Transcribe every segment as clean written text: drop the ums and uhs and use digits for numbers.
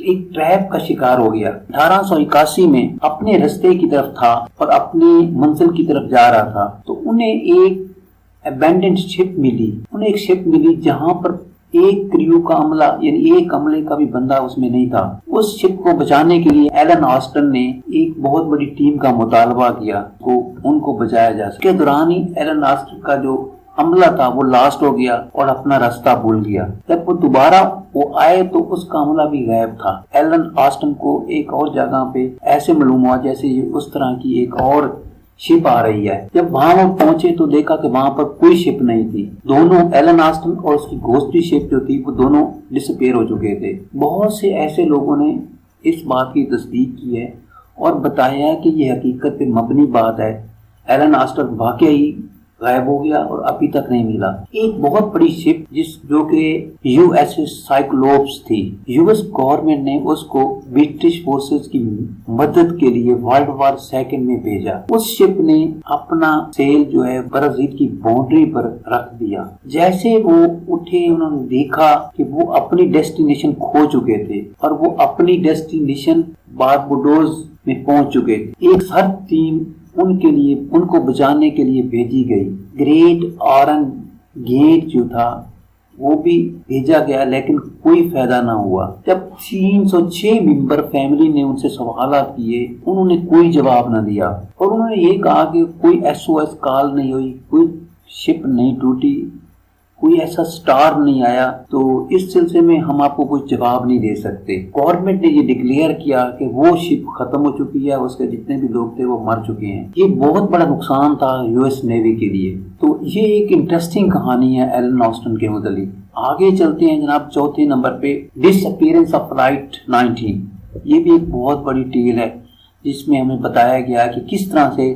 ایک ٹریپ کا شکار ہو گیا۔ 1881 میں اپنے رستے کی طرف تھا اور اپنی منزل کی طرف جا رہا تھا تو انہیں ایک ابینڈنڈ شپ ملی جہاں پر ایک کریو کا عملہ یعنی ایک عملے کا بھی بندہ اس میں نہیں تھا۔ اس شپ کو بچانے کے لیے ایلن آسٹن نے ایک بہت بڑی ٹیم کا مطالبہ کیا ان کو بچایا جا سکے۔ کے دوران ہی ایلن آسٹن کا جو عملہ تھا وہ لاسٹ ہو گیا اور اپنا راستہ بھول گیا۔ جب وہ دوبارہ آئے تو اس کا عملہ بھی غائب تھا۔ ایلن آسٹن کو ایک اور جگہ پہ ایسے معلوم ہوا جیسے یہ اس طرح کی ایک اور شپ آ رہی ہے۔ جب وہاں وہ پہنچے تو دیکھا کہ وہاں پر کوئی شپ نہیں تھی۔ دونوں ایلن آسٹن اور اس کی گھوسٹی شپ جو تھی وہ دونوں ڈسپیئر ہو چکے تھے۔ بہت سے ایسے لوگوں نے اس بات کی تصدیق کی ہے اور بتایا ہے کہ یہ حقیقت پہ مبنی بات ہے۔ ایلن آسٹن واقعی غائب ہو گیا اور ابھی تک نہیں ملا۔ ایک بہت بڑی شپ جو کہ یو ایس ایس سائیکلوپس تھی، یو ایس گورنمنٹ نے اس کو برٹش فورسز کی مدد کے لیے ورلڈ وار سیکنڈ میں بھیجا۔ اس شپ نے اپنا سیل جو ہے برازیل کی باؤنڈری پر رکھ دیا۔ جیسے وہ اٹھے انہوں نے دیکھا کہ وہ اپنی ڈیسٹینیشن کھو چکے تھے اور وہ اپنی ڈیسٹینیشن باربوڈوز میں پہنچ چکے تھے۔ ایک سرد ٹیم ان کو بچانے کے لیے بھیجی گئی۔ گریٹ آرن گیٹ جو تھا وہ بھی بھیجا گیا لیکن کوئی فائدہ نہ ہوا۔ جب 306 ممبر فیملی نے ان سے سوالات کیے انہوں نے کوئی جواب نہ دیا اور انہوں نے یہ کہا کہ کوئی SOS کال نہیں ہوئی، کوئی شپ نہیں ٹوٹی، کوئی ایسا سٹار نہیں آیا، تو اس سلسلے میں ہم آپ کو کوئی جواب نہیں دے سکتے۔ گورنمنٹ نے یہ ڈکلیئر کیا کہ وہ شپ ختم ہو چکی ہے، اس کے جتنے بھی لوگ تھے وہ مر چکے ہیں۔ یہ بہت بڑا نقصان تھا یو ایس نیوی کے لیے۔ تو یہ ایک انٹرسٹنگ کہانی ہے ایلن آسٹن کے متعلق۔ آگے چلتے ہیں جناب چوتھے نمبر پہ، ڈس اپیئرنس آف فلائٹ 19۔ یہ بھی ایک بہت بڑی ٹیل ہے جس میں ہمیں بتایا گیا کہ کس طرح سے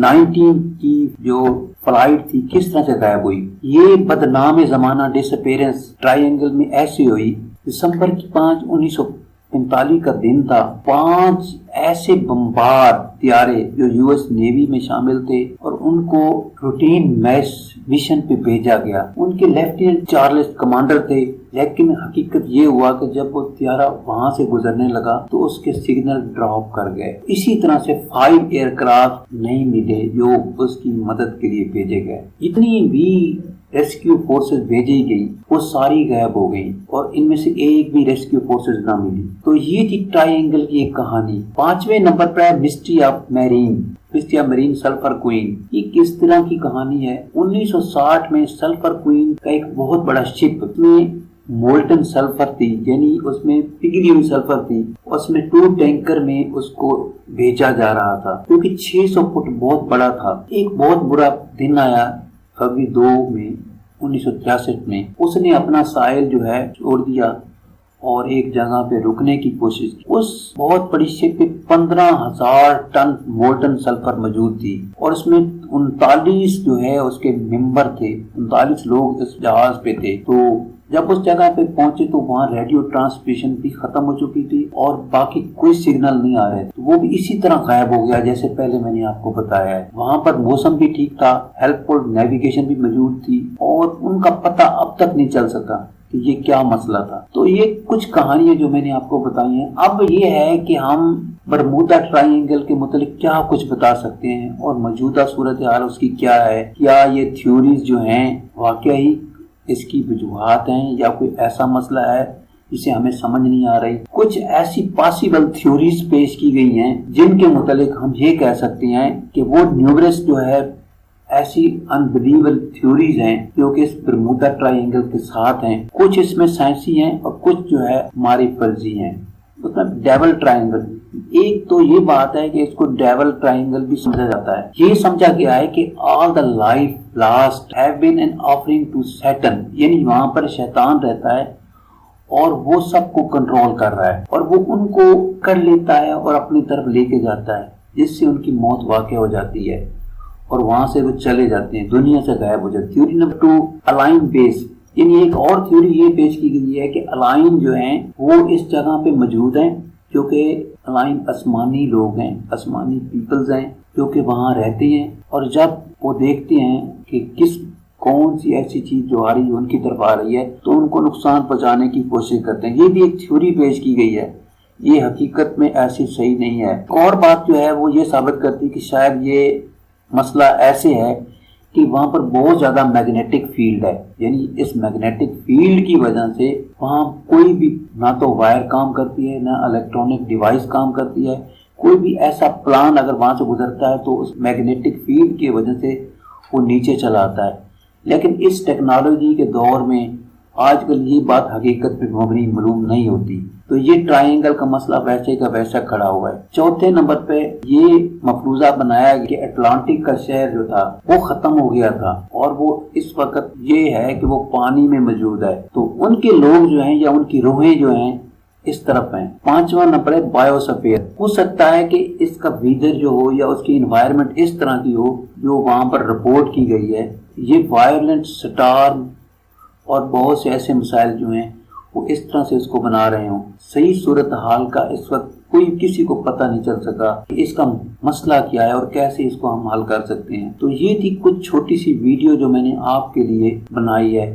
19 کی جو فلائٹ تھی کس طرح سے غائب ہوئی۔ یہ بدنام زمانہ ڈس اپیئرنس ٹرائنگل میں ایسی ہوئی۔ دسمبر 5 1945 کا دن تھا۔ 5 ایسے بمبار طیارے جو یو ایس نیوی میں شامل تھے اور ان کو روٹین مشن پہ بھیجا گیا۔ ان کے لیفٹیننٹ چارلس کمانڈر تھے، لیکن حقیقت یہ ہوا کہ جب وہ طیارہ وہاں سے گزرنے لگا تو اس کے سگنل ڈراپ کر گئے۔ اسی طرح سے 5 ایئر کرافٹ نہیں ملے جو اس کی مدد کے لیے بھیجے گئے۔ جتنی بھی ریسکیو فورسز بھیجی گئی وہ ساری غائب ہو گئی اور ان میں سے ایک بھی ریسکیو فورسز نہ ملی۔ تو یہ تھی ٹرائی اینگل کی ایک کہانی۔ 5ویں نمبر پر ہے mystery of marine sulphur queen. یہ کس طرح کی کہانی ہے؟ 1960 میں سلفر کوئین کا ایک بہت بڑا شپ میں مولٹن سلفر تھی، یعنی اس میں پگھلی ہوئی سلفر تھی، اس میں 2 ٹینکر میں اس کو بھیجا جا رہا تھا کیونکہ 600 فٹ بہت بڑا تھا۔ ایک بہت برا دن آیا فروری 2 میں 1963 میں، اس نے اپنا ساحل جو ہے چھوڑ دیا اور ایک جگہ پہ رکنے کی کوشش کی۔ اس بہت بڑی شپ پہ 15,000 ٹن مولٹن سلفر موجود تھی اور اس میں 39 جو ہے اس کے ممبر تھے، 39 لوگ اس جہاز پہ تھے۔ تو جب اس جگہ پہ پہنچے تو وہاں ریڈیو ٹرانسمیشن بھی ختم ہو چکی تھی اور باقی کوئی سگنل نہیں آ رہے، تو وہ بھی اسی طرح غائب ہو گیا جیسے پہلے میں نے آپ کو بتایا ہے۔ وہاں پر موسم بھی ٹھیک تھا، ہیلپ فل نیویگیشن بھی موجود تھی اور ان کا پتہ اب تک نہیں چل سکا کہ یہ کیا مسئلہ تھا۔ تو یہ کچھ کہانیاں جو میں نے آپ کو بتائی ہیں۔ اب یہ ہے کہ ہم برمودا ٹرائی اینگل کے متعلق کیا کچھ بتا سکتے ہیں اور موجودہ صورتحال اس کی کیا ہے، کیا یہ تھیوریز جو ہیں واقعی اس کی وجوہات ہیں یا کوئی ایسا مسئلہ ہے جسے ہمیں سمجھ نہیں آ رہی۔ کچھ ایسی پاسبل تھیوریز پیش کی گئی ہیں جن کے متعلق ہم یہ کہہ سکتے ہیں کہ وہ نیومرس جو ہے ایسی انبلیویبل تھیوریز ہیں جو کہ اس برمودا ٹرائی اینگل کے ساتھ ہیں۔ کچھ اس میں سائنسی ہیں اور کچھ جو ہے ہماری فرضی ہیں۔ اس میں ڈیول ٹرائنگل، ایک تو یہ بات ہے کہ اس کو ڈیول ٹرائنگل بھی سمجھا جاتا ہے۔ یہ سمجھا گیا ہے کہ all the life lost have been an offering to Satan، یعنی وہاں پر شیطان رہتا ہے اور وہ سب کو کنٹرول کر رہا ہے اور وہ ان کو کر لیتا ہے اور اپنی طرف لے کے جاتا ہے، جس سے ان کی موت واقع ہو جاتی ہے اور وہاں سے وہ چلے جاتے ہیں، دنیا سے غائب ہو جاتے ہیں۔ تھیوری نمبر 2، الائن بیس، یعنی ایک اور تھیوری یہ پیش کی گئی ہے کہ الائن جو ہیں وہ اس جگہ پہ موجود ہیں، جو کہ الائن آسمانی لوگ ہیں، آسمانی پیپلز ہیں جو کہ وہاں رہتے ہیں، اور جب وہ دیکھتے ہیں کہ کون سی ایسی چیز جو آ رہی ہے ان کی طرف آ رہی ہے تو ان کو نقصان پہنچانے کی کوشش کرتے ہیں۔ یہ بھی ایک تھیوری پیش کی گئی ہے یہ حقیقت میں ایسی صحیح نہیں ہے۔ اور بات جو ہے وہ یہ ثابت کرتی کہ شاید یہ مسئلہ ایسے ہے کہ وہاں پر بہت زیادہ میگنیٹک فیلڈ ہے، یعنی اس میگنیٹک فیلڈ کی وجہ سے وہاں کوئی بھی نہ تو وائر کام کرتی ہے، نہ الیکٹرانک ڈیوائس کام کرتی ہے، کوئی بھی ایسا پلان اگر وہاں سے گزرتا ہے تو اس میگنیٹک فیلڈ کی وجہ سے وہ نیچے چلا آتا ہے۔ لیکن اس ٹیکنالوجی کے دور میں آج کل یہ بات حقیقت پہ مبنی معلوم نہیں ہوتی، تو یہ ٹرائنگل کا مسئلہ ویسے کا ویسا کھڑا ہوا ہے۔ چوتھے نمبر پہ یہ مفروضہ بنایا کہ اٹلانٹک کا شہر جو تھا وہ ختم ہو گیا تھا اور وہ اس وقت یہ ہے کہ وہ پانی میں موجود ہے، تو ان کے لوگ جو ہیں یا ان کی روحیں جو ہیں اس طرف ہیں۔ پانچواں نمبر ہے بایوسفیئر۔ ہو سکتا ہے کہ اس کا ویدر جو ہو یا اس کی انوائرمنٹ اس طرح کی ہو جو وہاں پر رپورٹ کی گئی ہے، یہ وائلنٹ سٹارم اور بہت سے ایسے مسائل جو ہیں وہ اس طرح سے اس کو بنا رہے ہوں۔ صحیح صورتحال کا اس وقت کوئی کسی کو پتہ نہیں چل سکا کہ اس کا مسئلہ کیا ہے اور کیسے اس کو ہم حل کر سکتے ہیں۔ تو یہ تھی کچھ چھوٹی سی ویڈیو جو میں نے آپ کے لیے بنائی ہے،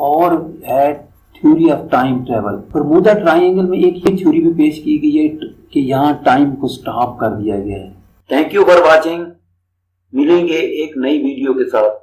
اور ہے theory of time travel. Bermuda triangle میں ایک یہ تھیوری بھی پیش کی گئی ہے کہ یہاں ٹائم کو سٹاپ کر دیا گیا ہے۔ تھینک یو فار واچنگ، ملیں گے ایک نئی ویڈیو کے ساتھ۔